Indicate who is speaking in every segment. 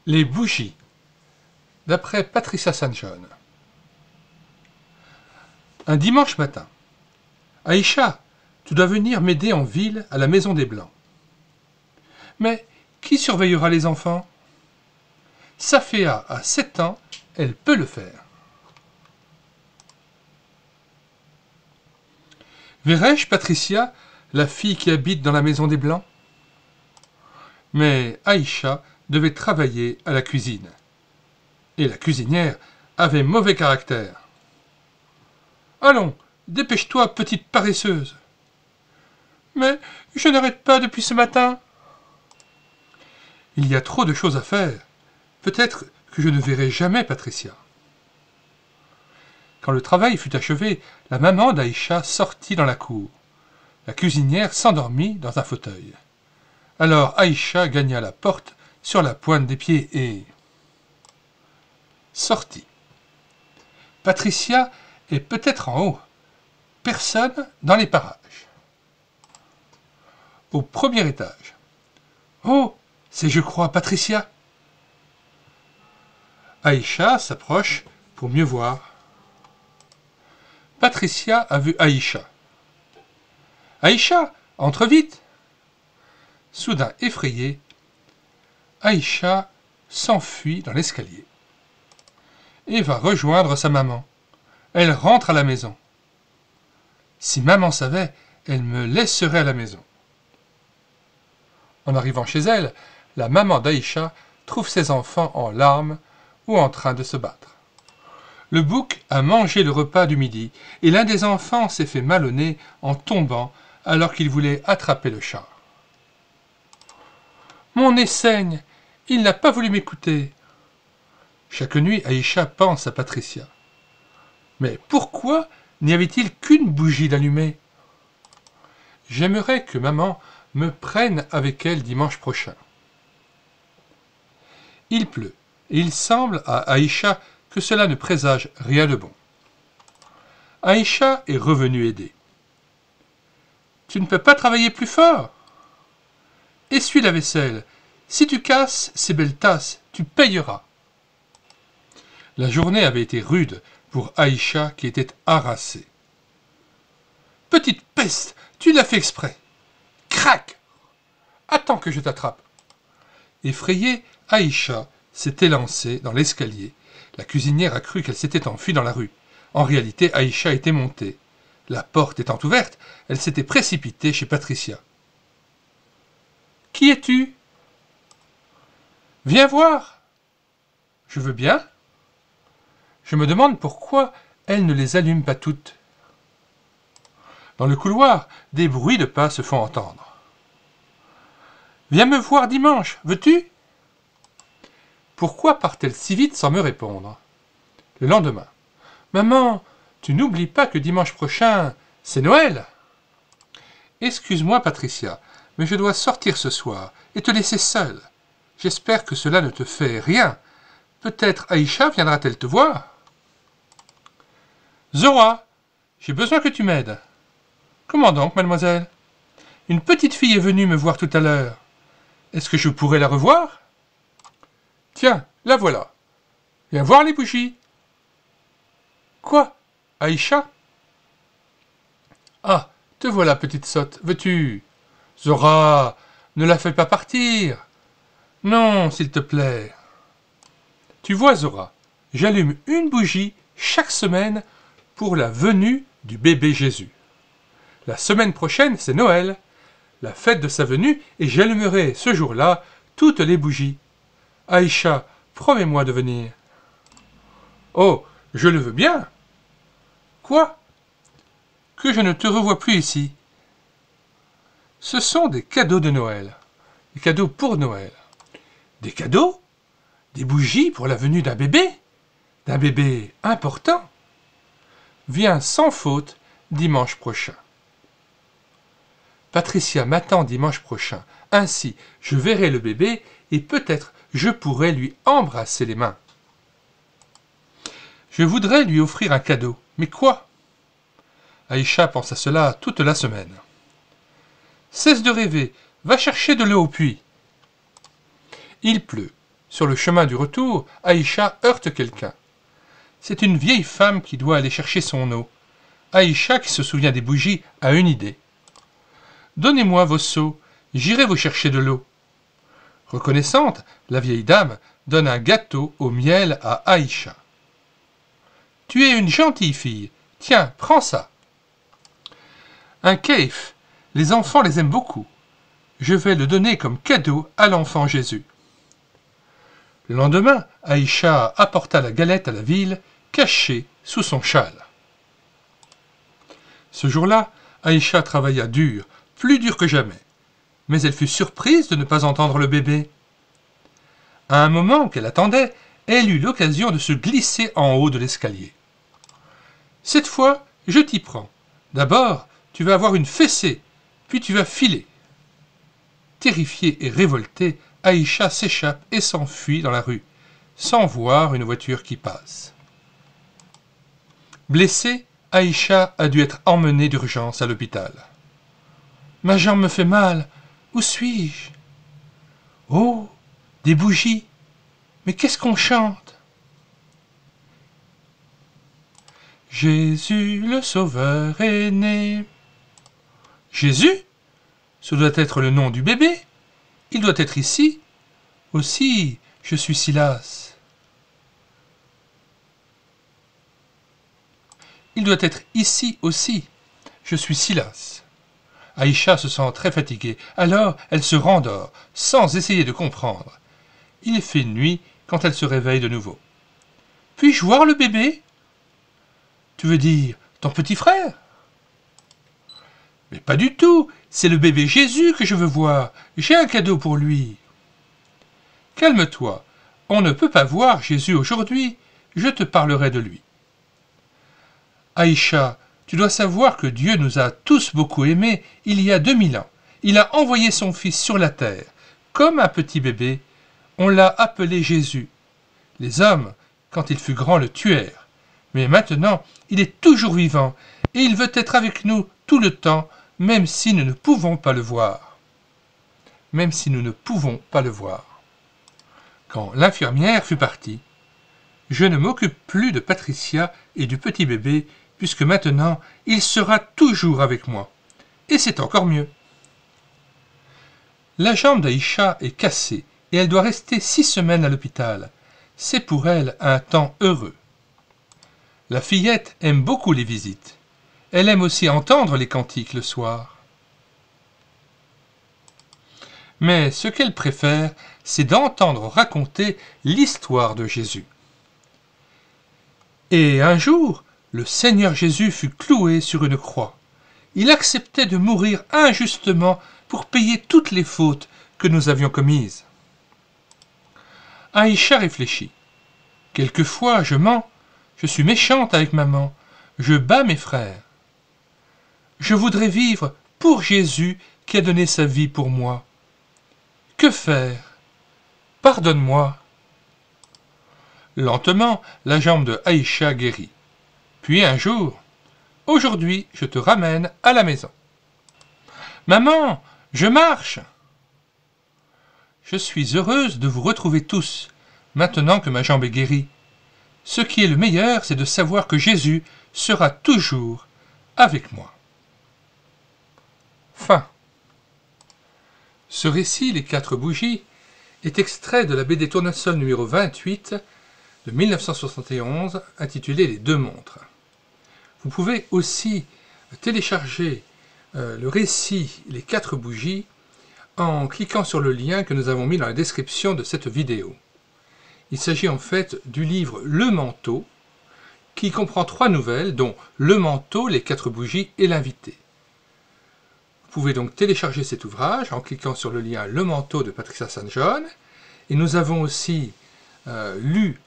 Speaker 1: Les bougies, d'après Patricia St. John. Un dimanche matin. Aïcha, tu dois venir m'aider en ville à la Maison des Blancs. Mais qui surveillera les enfants? Saféa a 7 ans, elle peut le faire. Verrai-je Patricia, la fille qui habite dans la Maison des Blancs? Mais Aïcha devait travailler à la cuisine. Et la cuisinière avait mauvais caractère. « Allons, dépêche-toi, petite paresseuse. »« Mais je n'arrête pas depuis ce matin. »« Il y a trop de choses à faire. Peut-être que je ne verrai jamais Patricia. » Quand le travail fut achevé, la maman d'Aïcha sortit dans la cour. La cuisinière s'endormit dans un fauteuil. Alors Aïcha gagna la porte sur la pointe des pieds et sortit. Patricia est peut-être en haut. Personne dans les parages. Au premier étage. Oh, c'est, je crois, Patricia. Aïcha s'approche pour mieux voir. Patricia a vu Aïcha. Aïcha, entre vite. Soudain effrayée, Aïcha s'enfuit dans l'escalier et va rejoindre sa maman. Elle rentre à la maison. Si maman savait, elle me laisserait à la maison. En arrivant chez elle, la maman d'Aïcha trouve ses enfants en larmes ou en train de se battre. Le bouc a mangé le repas du midi et l'un des enfants s'est fait mal au nez en tombant alors qu'il voulait attraper le chat. Mon nez saigne, il n'a pas voulu m'écouter. Chaque nuit, Aïcha pense à Patricia. Mais pourquoi n'y avait-il qu'une bougie d'allumée? J'aimerais que maman me prenne avec elle dimanche prochain. Il pleut, et il semble à Aïcha que cela ne présage rien de bon. Aïcha est revenue aider. Tu ne peux pas travailler plus fort? Essuie la vaisselle. Si tu casses ces belles tasses, tu payeras. La journée avait été rude pour Aïcha qui était harassée. Petite peste, tu l'as fait exprès. Crac! Attends que je t'attrape. Effrayée, Aïcha s'est élancée dans l'escalier. La cuisinière a cru qu'elle s'était enfuie dans la rue. En réalité, Aïcha était montée. La porte étant ouverte, elle s'était précipitée chez Patricia. Qui es-tu? Viens voir. Je veux bien. Je me demande pourquoi elle ne les allume pas toutes. Dans le couloir, des bruits de pas se font entendre. Viens me voir dimanche, veux-tu? Pourquoi part-elle si vite sans me répondre? Le lendemain. Maman, tu n'oublies pas que dimanche prochain, c'est Noël? Excuse-moi, Patricia, mais je dois sortir ce soir et te laisser seule. J'espère que cela ne te fait rien. Peut-être Aïcha viendra-t-elle te voir? Zora, j'ai besoin que tu m'aides. Comment donc, mademoiselle? Une petite fille est venue me voir tout à l'heure. Est-ce que je pourrais la revoir? Tiens, la voilà. Viens voir les bougies. Quoi? Aïcha? Ah, te voilà, petite sotte. Veux-tu? Zora, ne la fais pas partir. Non, s'il te plaît. Tu vois, Zora, j'allume une bougie chaque semaine pour la venue du bébé Jésus. La semaine prochaine, c'est Noël, la fête de sa venue, et j'allumerai ce jour-là toutes les bougies. Aïcha, promets-moi de venir. Oh, je le veux bien. Quoi? Que je ne te revois plus ici. Ce sont des cadeaux de Noël. Des cadeaux pour Noël. Des cadeaux? Des bougies pour la venue d'un bébé? D'un bébé important? Viens sans faute dimanche prochain. Patricia m'attend dimanche prochain. Ainsi, je verrai le bébé et peut-être je pourrai lui embrasser les mains. Je voudrais lui offrir un cadeau. Mais quoi? Aïcha pense à cela toute la semaine. Cesse de rêver. Va chercher de l'eau au puits. Il pleut. Sur le chemin du retour, Aïcha heurte quelqu'un. C'est une vieille femme qui doit aller chercher son eau. Aïcha, qui se souvient des bougies, a une idée. « Donnez-moi vos seaux, j'irai vous chercher de l'eau. » Reconnaissante, la vieille dame donne un gâteau au miel à Aïcha. « Tu es une gentille fille. Tiens, prends ça. » Un keif, les enfants les aiment beaucoup. Je vais le donner comme cadeau à l'enfant Jésus. Le lendemain, Aïcha apporta la galette à la ville, cachée sous son châle. Ce jour-là, Aïcha travailla dur, plus dur que jamais. Mais elle fut surprise de ne pas entendre le bébé. À un moment qu'elle attendait, elle eut l'occasion de se glisser en haut de l'escalier. « Cette fois, je t'y prends. D'abord, tu vas avoir une fessée, puis tu vas filer. » Terrifiée et révoltée, Aïcha s'échappe et s'enfuit dans la rue, sans voir une voiture qui passe. Blessée, Aïcha a dû être emmenée d'urgence à l'hôpital. « Ma jambe me fait mal. Où suis-je ? Oh, des bougies. Mais qu'est-ce qu'on chante ? Jésus le Sauveur est né. Jésus ? Ce doit être le nom du bébé. Il doit être ici. Aussi, je suis Silas. Il doit être ici aussi. Je suis Silas. Aïcha se sent très fatiguée. Alors, elle se rendort, sans essayer de comprendre. Il fait nuit quand elle se réveille de nouveau. « Puis-je voir le bébé ? » ?»« Tu veux dire ton petit frère ? » ?»« Mais pas du tout. C'est le bébé Jésus que je veux voir. J'ai un cadeau pour lui. »« Calme-toi. On ne peut pas voir Jésus aujourd'hui. Je te parlerai de lui. »« Aïcha, tu dois savoir que Dieu nous a tous beaucoup aimés il y a 2000 ans. Il a envoyé son Fils sur la terre. Comme un petit bébé, on l'a appelé Jésus. Les hommes, quand il fut grand, le tuèrent. Mais maintenant, il est toujours vivant et il veut être avec nous tout le temps, même si nous ne pouvons pas le voir. Même si nous ne pouvons pas le voir. Quand l'infirmière fut partie, « Je ne m'occupe plus de Patricia et du petit bébé, puisque maintenant, il sera toujours avec moi. Et c'est encore mieux. » La jambe d'Aïcha est cassée et elle doit rester 6 semaines à l'hôpital. C'est pour elle un temps heureux. La fillette aime beaucoup les visites. Elle aime aussi entendre les cantiques le soir. Mais ce qu'elle préfère, c'est d'entendre raconter l'histoire de Jésus. Et un jour, le Seigneur Jésus fut cloué sur une croix. Il acceptait de mourir injustement pour payer toutes les fautes que nous avions commises. Aïcha réfléchit. Quelquefois, je mens, je suis méchante avec maman, je bats mes frères. Je voudrais vivre pour Jésus qui a donné sa vie pour moi. Que faire ? Pardonne-moi. Lentement, la jambe de Aïcha guérit. Puis un jour, « Aujourd'hui, je te ramène à la maison. »« Maman, je marche !»« Je suis heureuse de vous retrouver tous, maintenant que ma jambe est guérie. Ce qui est le meilleur, c'est de savoir que Jésus sera toujours avec moi. » Fin. Ce récit, Les 4 bougies, est extrait de la BD Tournesol numéro 28 de 1971, intitulée Les 2 montres. Vous pouvez aussi télécharger le récit Les 4 bougies en cliquant sur le lien que nous avons mis dans la description de cette vidéo. Il s'agit en fait du livre Le Manteau, qui comprend 3 nouvelles, dont Le Manteau, Les 4 bougies et L'Invité. Vous pouvez donc télécharger cet ouvrage en cliquant sur le lien Le Manteau de Patricia St. John. Et nous avons aussi lu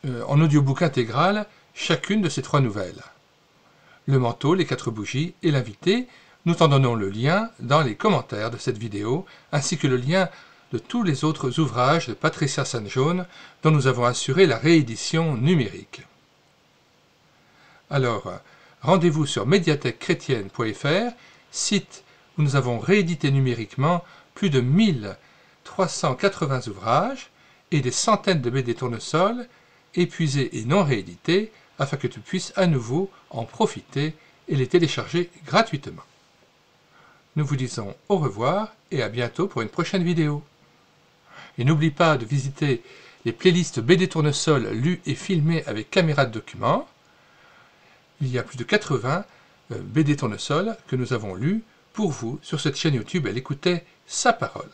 Speaker 1: en audiobook intégral chacune de ces 3 nouvelles. Le Manteau, Les 4 bougies et L'Invité. Nous t'en donnons le lien dans les commentaires de cette vidéo, ainsi que le lien de tous les autres ouvrages de Patricia St. John dont nous avons assuré la réédition numérique. Alors, rendez-vous sur médiathèquechrétienne.fr, site où nous avons réédité numériquement plus de 1380 ouvrages, et des centaines de BD tournesol, épuisés et non réédités, afin que tu puisses à nouveau en profiter et les télécharger gratuitement. Nous vous disons au revoir et à bientôt pour une prochaine vidéo. Et n'oublie pas de visiter les playlists BD Tournesol lus et filmés avec caméra de document. Il y a plus de 80 BD Tournesol que nous avons lus pour vous sur cette chaîne YouTube. Elle écoutait sa parole.